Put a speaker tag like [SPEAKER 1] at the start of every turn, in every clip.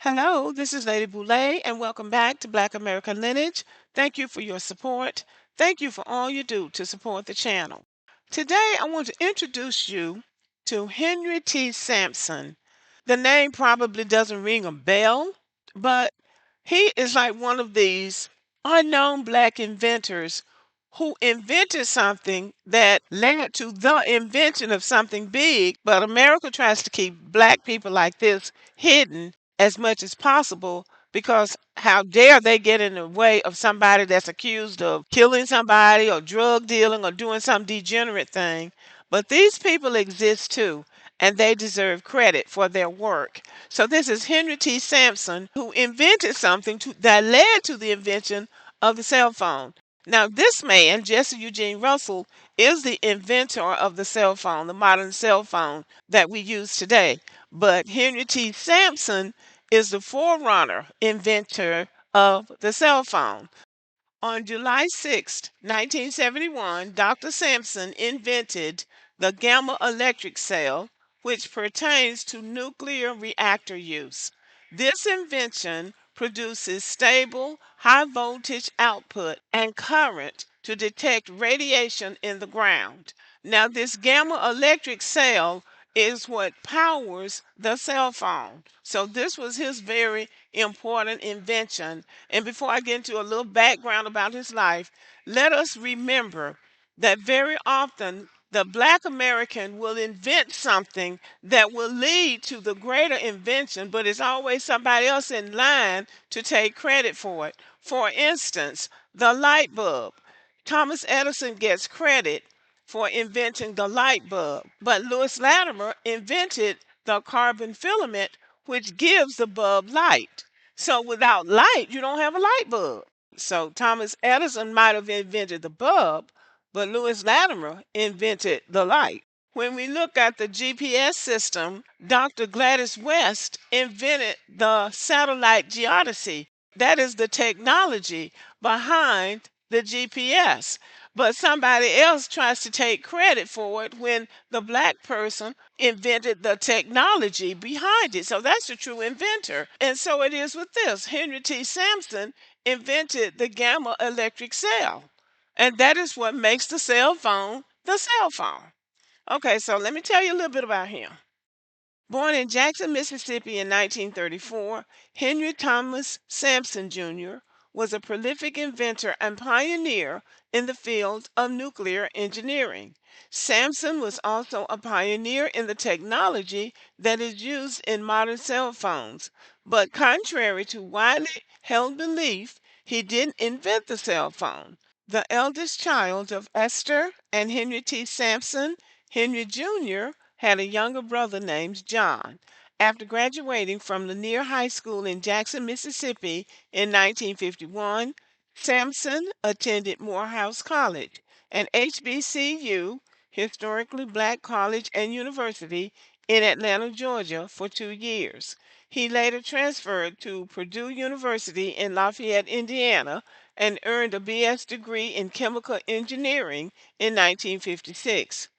[SPEAKER 1] Hello, this is Lady Boulay, and welcome back to Black American Lineage. Thank you for your support. Thank you for all you do to support the channel. Today, I want to introduce you to Henry T. Sampson. The name probably doesn't ring a bell, but he is like one of these unknown black inventors who invented something that led to the invention of something big, but America tries to keep black people like this hidden as much as possible because how dare they get in the way of somebody that's accused of killing somebody or drug dealing or doing some degenerate thing. But these people exist too, and they deserve credit for their work. So this is Henry T. Sampson, who invented something that led to the invention of the cell phone. Now, this man, Jesse Eugene Russell, is the inventor of the cell phone, the modern cell phone that we use today. But Henry T. Sampson is the forerunner inventor of the cell phone. On July 6, 1971, Dr. Sampson invented the gamma electric cell, which pertains to nuclear reactor use. This invention produces stable, high voltage output and current to detect radiation in the ground. Now, this gamma electric cell is what powers the cell phone. So, this was his very important invention. And before I get into a little background about his life, let us remember that very often the black American will invent something that will lead to the greater invention, but it's always somebody else in line to take credit for it. For instance, the light bulb. Thomas Edison gets credit for inventing the light bulb, but Louis Latimer invented the carbon filament, which gives the bulb light. So without light, you don't have a light bulb. So Thomas Edison might have invented the bulb, but Louis Latimer invented the light. When we look at the GPS system, Dr. Gladys West invented the satellite geodesy. That is the technology behind the GPS. But somebody else tries to take credit for it when the black person invented the technology behind it. So that's the true inventor. And so it is with this. Henry T. Sampson invented the gamma electric cell. And that is what makes the cell phone the cell phone. Okay, so let me tell you a little bit about him. Born in Jackson, Mississippi in 1934, Henry Thomas Sampson Jr. was a prolific inventor and pioneer in the field of nuclear engineering. Sampson was also a pioneer in the technology that is used in modern cell phones. But contrary to widely held belief, he didn't invent the cell phone. The eldest child of Esther and Henry T. Sampson, Henry Jr. had a younger brother named John. After graduating from Lanier High School in Jackson, Mississippi in 1951, Sampson attended Morehouse College, an HBCU, historically black college and university in Atlanta, Georgia, for 2 years. He later transferred to Purdue University in Lafayette, Indiana, and earned a BS degree in chemical engineering in 1956.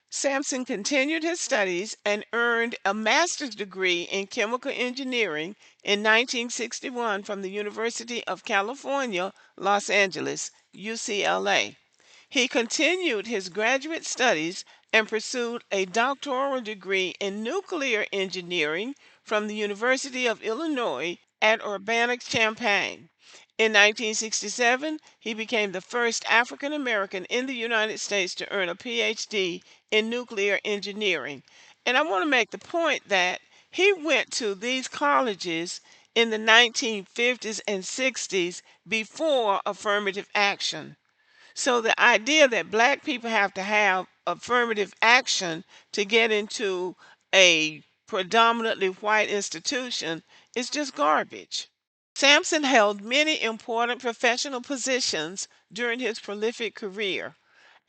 [SPEAKER 1] Sampson continued his studies and earned a master's degree in chemical engineering in 1961 from the University of California, Los Angeles, UCLA. He continued his graduate studies and pursued a doctoral degree in nuclear engineering from the University of Illinois at Urbana-Champaign. In 1967, he became the first African American in the United States to earn a PhD in nuclear engineering. And I want to make the point that He went to these colleges in the 1950s and 60s before affirmative action. So the idea that black people have to have affirmative action to get into a predominantly white institution is just garbage. Sampson held many important professional positions during his prolific career.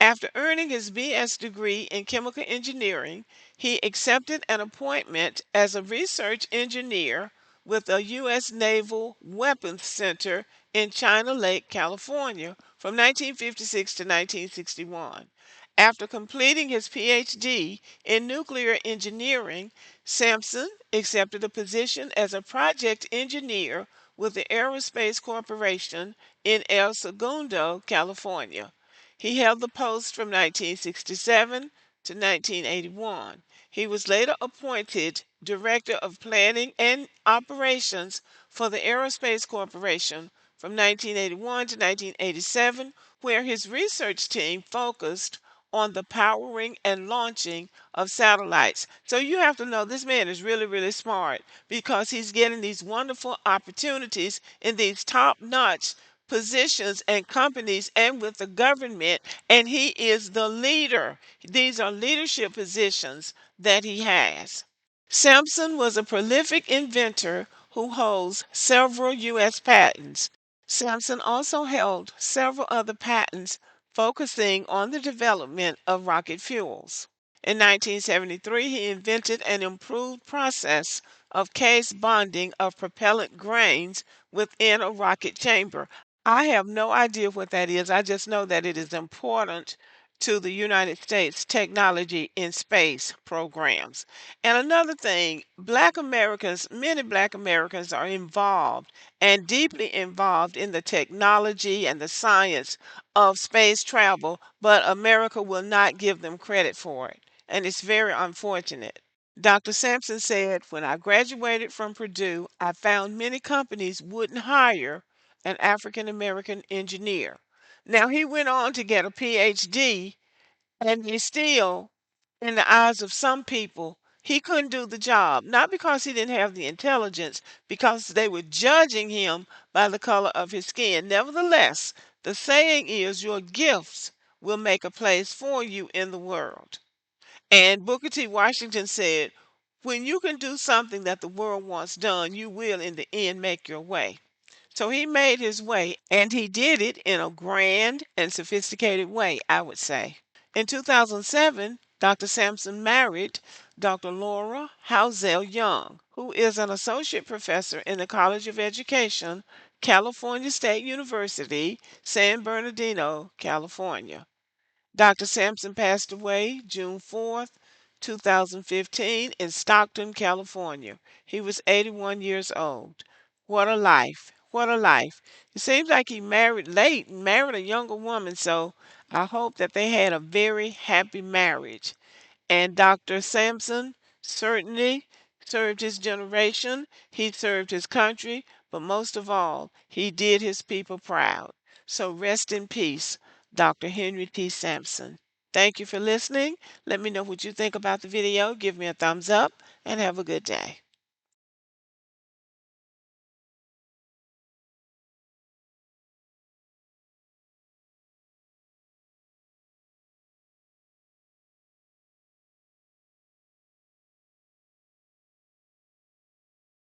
[SPEAKER 1] After earning his BS degree in chemical engineering, he accepted an appointment as a research engineer with the U.S. Naval Weapons Center in China Lake, California, from 1956 to 1961. After completing his PhD in nuclear engineering, Sampson accepted a position as a project engineer with the Aerospace Corporation in El Segundo, California. He held the post from 1967 to 1981. He was later appointed Director of Planning and Operations for the Aerospace Corporation from 1981 to 1987, where his research team focused on the powering and launching of satellites. So you have to know this man is really, really smart because he's getting these wonderful opportunities in these top-notch positions and companies and with the government, and he is the leader. These are leadership positions that he has. Sampson was a prolific inventor who holds several U.S. patents. Sampson also held several other patents focusing on the development of rocket fuels. In 1973, he invented an improved process of case bonding of propellant grains within a rocket chamber. I have no idea what that is. I just know that it is important to the United States technology in space programs. And another thing, black Americans, many black Americans are involved and deeply involved in the technology and the science of space travel, but America will not give them credit for it. And it's very unfortunate. Dr. Sampson said, when I graduated from Purdue, I found many companies wouldn't hire an African American engineer. Now, he went on to get a PhD, and they still, in the eyes of some people, he couldn't do the job. Not because he didn't have the intelligence, because they were judging him by the color of his skin. Nevertheless, the saying is, your gifts will make a place for you in the world. And Booker T. Washington said, when you can do something that the world wants done, you will in the end make your way. So he made his way, and he did it in a grand and sophisticated way, I would say. In 2007, Dr. Sampson married Dr. Laura Housel Young, who is an associate professor in the College of Education, California State University, San Bernardino, California. Dr. Sampson passed away June 4th, 2015, in Stockton, California. He was 81 years old. What a life! What a life. It seems like he married late and married a younger woman, so I hope that they had a very happy marriage. And Dr. Sampson certainly served his generation, he served his country, but most of all, he did his people proud. So rest in peace, Dr. Henry T. Sampson. Thank you for listening. Let me know what you think about the video. Give me a thumbs up and have a good day.